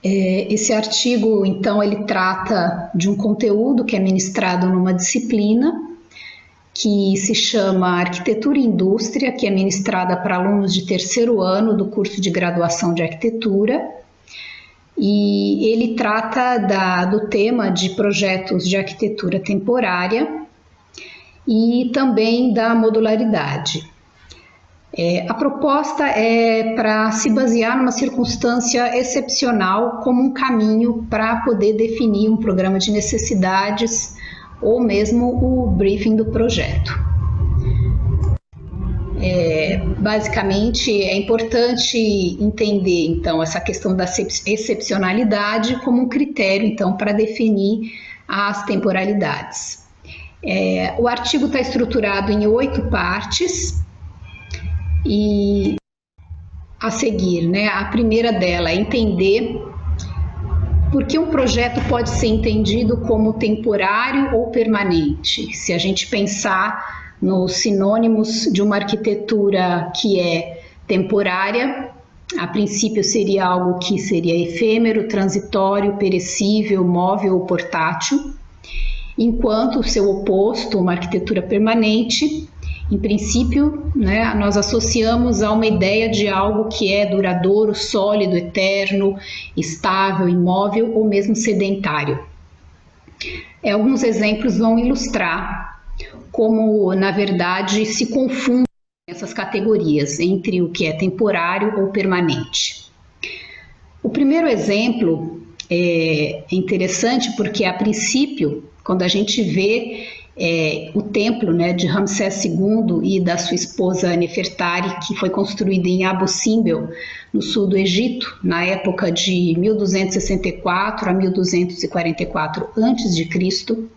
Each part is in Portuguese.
Esse artigo, então, ele trata de um conteúdo que é ministrado numa disciplina que se chama Arquitetura e Indústria, que é ministrada para alunos de terceiro ano do curso de graduação de arquitetura. E ele trata do tema de projetos de arquitetura temporária e também da modularidade. A proposta é para se basear numa circunstância excepcional como um caminho para poder definir um programa de necessidades ou mesmo o briefing do projeto. Basicamente, é importante entender, então, essa questão da excepcionalidade como um critério, então, para definir as temporalidades. O artigo está estruturado em 8 partes e, a seguir, a primeira dela é entender por que um projeto pode ser entendido como temporário ou permanente. Se a gente pensar nos sinônimos de uma arquitetura que é temporária, a princípio seria algo que seria efêmero, transitório, perecível, móvel ou portátil, enquanto o seu oposto, uma arquitetura permanente, em princípio, nós associamos a uma ideia de algo que é duradouro, sólido, eterno, estável, imóvel ou mesmo sedentário. Alguns exemplos vão ilustrar como, na verdade, se confundem essas categorias entre o que é temporário ou permanente. O primeiro exemplo é interessante porque, a princípio, quando a gente vê o templo de Ramsés II e da sua esposa Nefertari, que foi construído em Abu Simbel, no sul do Egito, na época de 1264 a 1244 a.C.,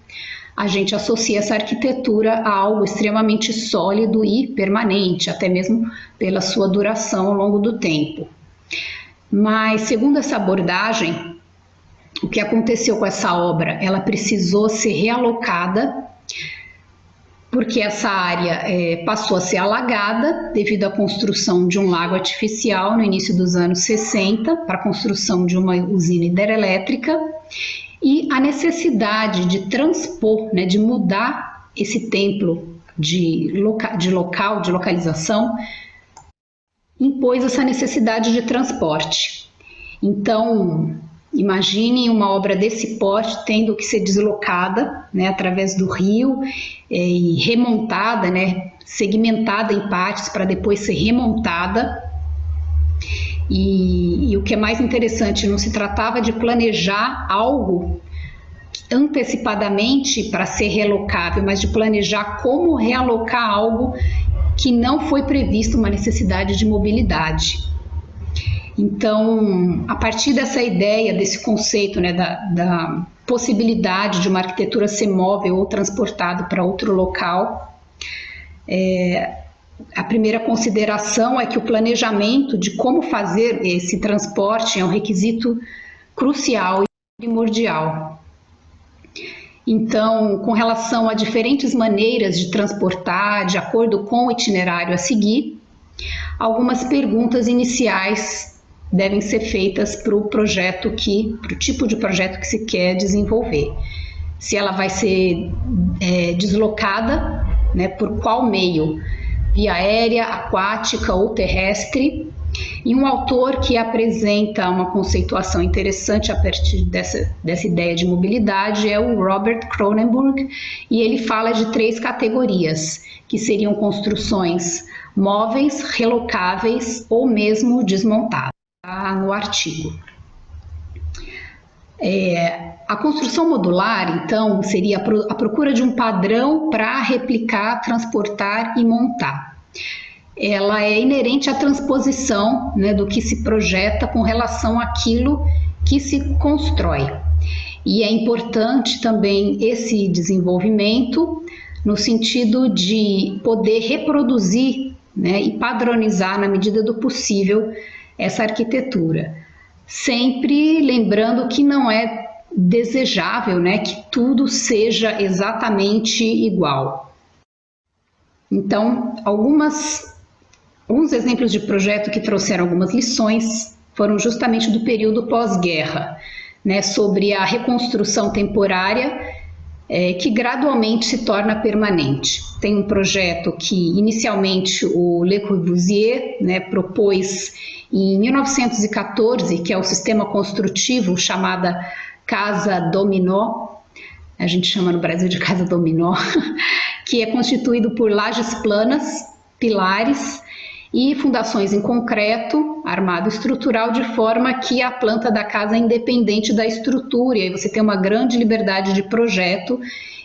a gente associa essa arquitetura a algo extremamente sólido e permanente, até mesmo pela sua duração ao longo do tempo. Mas, segundo essa abordagem, o que aconteceu com essa obra? Ela precisou ser realocada porque essa área passou a ser alagada devido à construção de um lago artificial no início dos anos 60 para a construção de uma usina hidrelétrica, e a necessidade de transpor, de mudar esse templo de localização, impôs essa necessidade de transporte. Então, imagine uma obra desse porte tendo que ser deslocada através do rio e remontada, segmentada em partes para depois ser remontada. E o que é mais interessante, não se tratava de planejar algo antecipadamente para ser relocável, mas de planejar como realocar algo que não foi previsto uma necessidade de mobilidade. Então, a partir dessa ideia, desse conceito da possibilidade de uma arquitetura ser móvel ou transportada para outro local, a primeira consideração é que o planejamento de como fazer esse transporte é um requisito crucial e primordial. Então, com relação a diferentes maneiras de transportar, de acordo com o itinerário a seguir, algumas perguntas iniciais devem ser feitas para o tipo de projeto que se quer desenvolver. Se ela vai ser deslocada, por qual meio? Via aérea, aquática ou terrestre. E um autor que apresenta uma conceituação interessante a partir dessa ideia de mobilidade é o Robert Cronenberg, e ele fala de 3 categorias, que seriam construções móveis, relocáveis ou mesmo desmontadas, no artigo. A construção modular, então, seria a procura de um padrão para replicar, transportar e montar. Ela é inerente à transposição do que se projeta com relação àquilo que se constrói. E é importante também esse desenvolvimento no sentido de poder reproduzir e padronizar, na medida do possível, essa arquitetura. Sempre lembrando que não é desejável que tudo seja exatamente igual. Então, alguns exemplos de projeto que trouxeram algumas lições foram justamente do período pós-guerra, né, sobre a reconstrução temporária que gradualmente se torna permanente. Tem um projeto que inicialmente o Le Corbusier, né, propôs em 1914, que é o sistema construtivo chamada Casa Dominó, a gente chama no Brasil de Casa Dominó, que é constituído por lajes planas, pilares e fundações em concreto, armado estrutural, de forma que a planta da casa é independente da estrutura, e aí você tem uma grande liberdade de projeto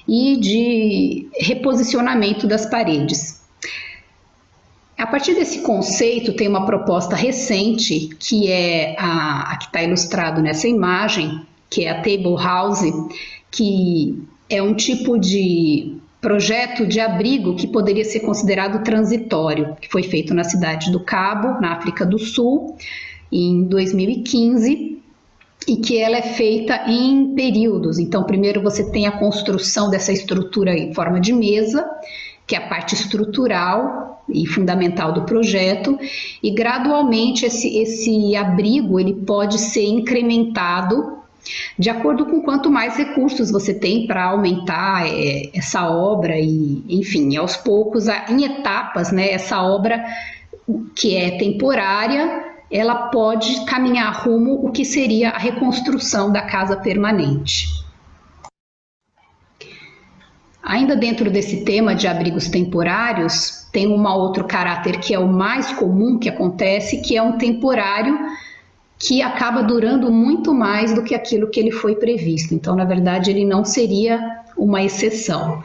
e de reposicionamento das paredes. A partir desse conceito, tem uma proposta recente, que é a que está ilustrado nessa imagem, que é a Table House, que é um tipo de projeto de abrigo que poderia ser considerado transitório, que foi feito na cidade do Cabo, na África do Sul, em 2015, e que ela é feita em períodos. Então, primeiro você tem a construção dessa estrutura em forma de mesa, que é a parte estrutural e fundamental do projeto, e gradualmente esse abrigo ele pode ser incrementado de acordo com quanto mais recursos você tem para aumentar essa obra e, enfim, aos poucos, em etapas, né, essa obra que é temporária, ela pode caminhar rumo o que seria a reconstrução da casa permanente. Ainda dentro desse tema de abrigos temporários, tem um outro caráter que é o mais comum que acontece, que é um temporário que acaba durando muito mais do que aquilo que ele foi previsto. Então, na verdade, ele não seria uma exceção.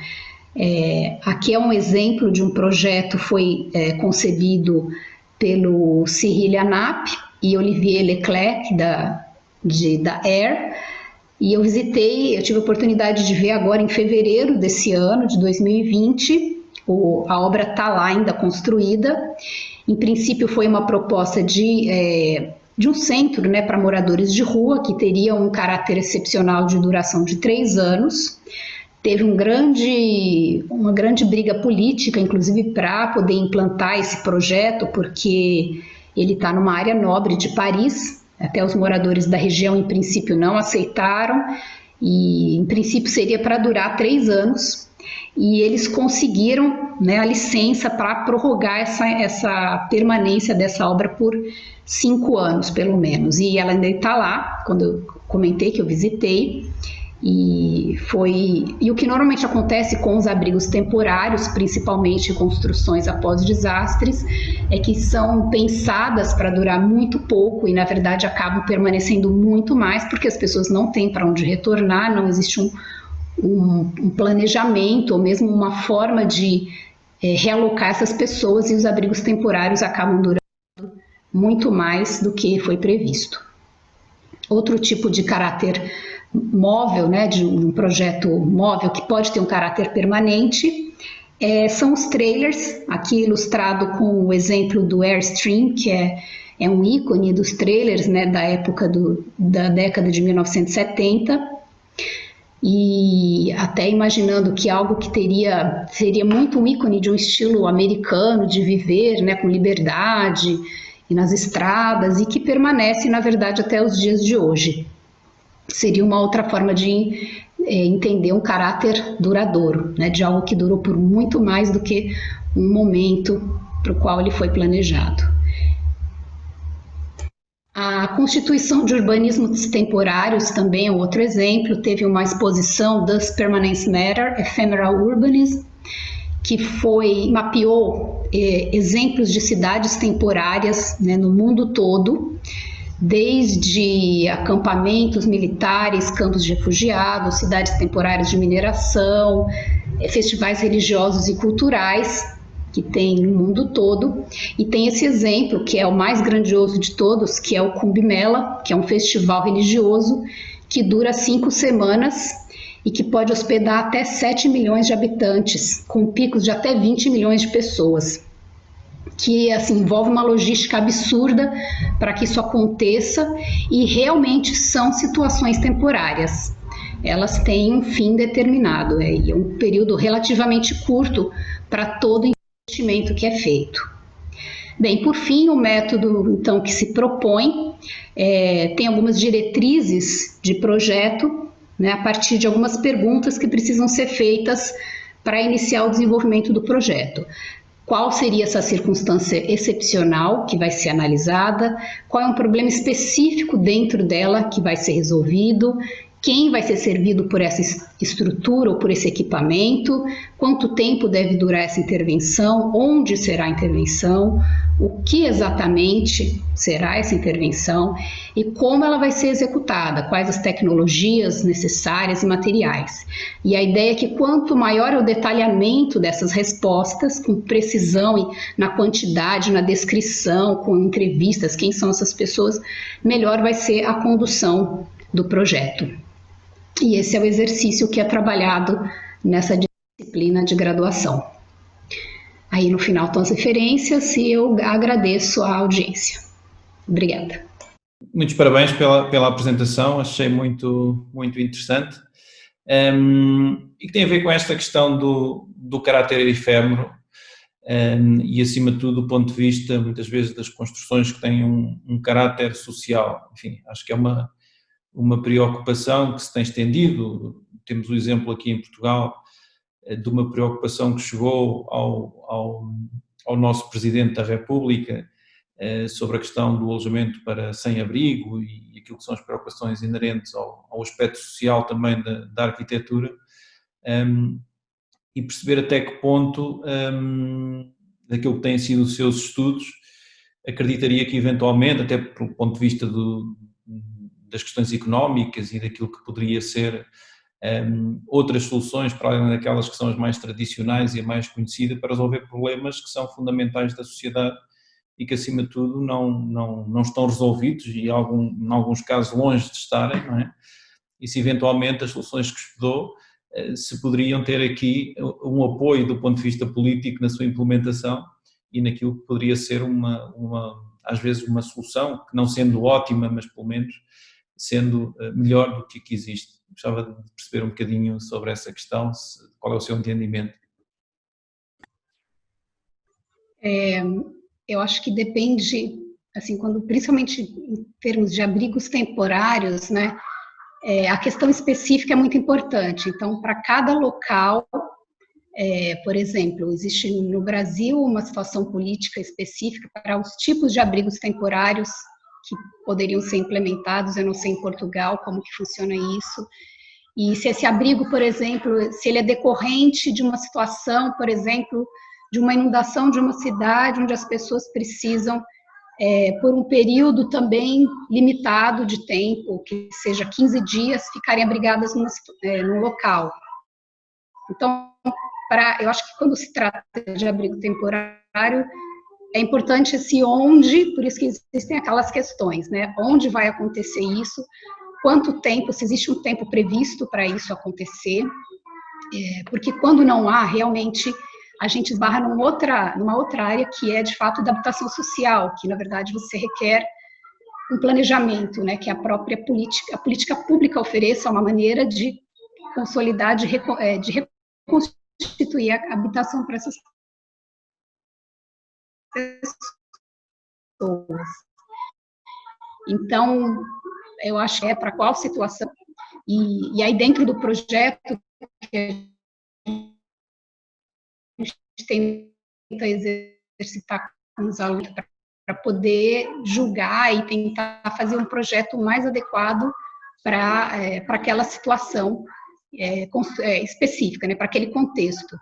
Aqui é um exemplo de um projeto que foi concebido pelo Cyril Hanap e Olivier Leclerc, da Air, e eu tive a oportunidade de ver agora em fevereiro desse ano, de 2020, a obra está lá ainda construída. Em princípio, foi uma proposta de um centro, né, para moradores de rua, que teria um caráter excepcional de duração de 3 anos. Teve uma grande briga política, inclusive, para poder implantar esse projeto, porque ele está numa área nobre de Paris. Até os moradores da região, em princípio, não aceitaram, e em princípio seria para durar 3 anos. E eles conseguiram, né, a licença para prorrogar essa permanência dessa obra por 5 anos, pelo menos. E ela ainda está lá, quando eu comentei que eu visitei. E o que normalmente acontece com os abrigos temporários, principalmente construções após desastres, é que são pensadas para durar muito pouco e, na verdade, acabam permanecendo muito mais, porque as pessoas não têm para onde retornar, não existe um planejamento ou mesmo uma forma de realocar essas pessoas, e os abrigos temporários acabam durando muito mais do que foi previsto. Outro tipo de caráter móvel, né, de um projeto móvel que pode ter um caráter permanente, são os trailers, aqui ilustrado com o exemplo do Airstream, que é um ícone dos trailers, né, da época da década de 1970, e até imaginando que algo que seria muito um ícone de um estilo americano de viver, né, com liberdade e nas estradas, e que permanece, na verdade, até os dias de hoje. Seria uma outra forma de entender um caráter duradouro, né, de algo que durou por muito mais do que um momento para o qual ele foi planejado. A constituição de urbanismos temporários também é outro exemplo. Teve uma exposição, Does Permanence Matter? Ephemeral Urbanism, que mapeou exemplos de cidades temporárias, né, no mundo todo, desde acampamentos militares, campos de refugiados, cidades temporárias de mineração, festivais religiosos e culturais, que tem no mundo todo. E tem esse exemplo, que é o mais grandioso de todos, que é o Kumbh Mela, que é um festival religioso que dura 5 semanas e que pode hospedar até 7 milhões de habitantes, com picos de até 20 milhões de pessoas, que assim, envolve uma logística absurda para que isso aconteça, e realmente são situações temporárias. Elas têm um fim determinado, e é um período relativamente curto para todo investimento que é feito. Bem, por fim, o método então que se propõe tem algumas diretrizes de projeto, né, a partir de algumas perguntas que precisam ser feitas para iniciar o desenvolvimento do projeto. Qual seria essa circunstância excepcional que vai ser analisada? Qual é um problema específico dentro dela que vai ser resolvido? Quem vai ser servido por essa estrutura ou por esse equipamento? Quanto tempo deve durar essa intervenção? Onde será a intervenção? O que exatamente será essa intervenção? E como ela vai ser executada? Quais as tecnologias necessárias e materiais? E a ideia é que quanto maior é o detalhamento dessas respostas, com precisão na quantidade, na descrição, com entrevistas, quem são essas pessoas, melhor vai ser a condução do projeto. E esse é o exercício que é trabalhado nessa disciplina de graduação. Aí no final estão as referências e eu agradeço a audiência. Obrigada. Muitos parabéns pela apresentação, achei muito interessante. E que tem a ver com esta questão do caráter efêmero e, acima de tudo, do ponto de vista, muitas vezes, das construções que têm um caráter social. Enfim, acho que é uma preocupação que se tem estendido. Temos o exemplo aqui em Portugal de uma preocupação que chegou ao nosso Presidente da República sobre a questão do alojamento para sem-abrigo e aquilo que são as preocupações inerentes ao aspecto social também da arquitetura, e perceber até que ponto, daquilo que têm sido os seus estudos, acreditaria que eventualmente, até pelo ponto de vista das questões económicas e daquilo que poderia ser outras soluções para além daquelas que são as mais tradicionais e a mais conhecida para resolver problemas que são fundamentais da sociedade e que, acima de tudo, não estão resolvidos e, em alguns casos, longe de estarem, não é? E se eventualmente as soluções que estudou se poderiam ter aqui um apoio do ponto de vista político na sua implementação e naquilo que poderia ser às vezes uma solução, que não sendo ótima, mas pelo menos sendo melhor do que aqui existe. Gostava de perceber um bocadinho sobre essa questão, qual é o seu entendimento? Eu acho que depende, assim, principalmente em termos de abrigos temporários, né, a questão específica é muito importante. Então, para cada local, por exemplo, existe no Brasil uma situação política específica para os tipos de abrigos temporários que poderiam ser implementados. Eu não sei em Portugal como que funciona isso. E se esse abrigo, por exemplo, se ele é decorrente de uma situação, por exemplo, de uma inundação de uma cidade onde as pessoas precisam, por um período também limitado de tempo, que seja 15 dias, ficarem abrigadas num local. Então, eu acho que quando se trata de abrigo temporário, é importante esse onde, por isso que existem aquelas questões, né? Onde vai acontecer isso, quanto tempo, se existe um tempo previsto para isso acontecer, porque quando não há, realmente, a gente esbarra numa outra área que é, de fato, da habitação social, que, na verdade, você requer um planejamento, né? Que a própria política pública ofereça uma maneira de consolidar, de reconstituir a habitação para essas pessoas. Então, eu acho que é para qual situação, e aí dentro do projeto que a gente tenta exercitar com os alunos para poder julgar e tentar fazer um projeto mais adequado para aquela situação específica, né, para aquele contexto.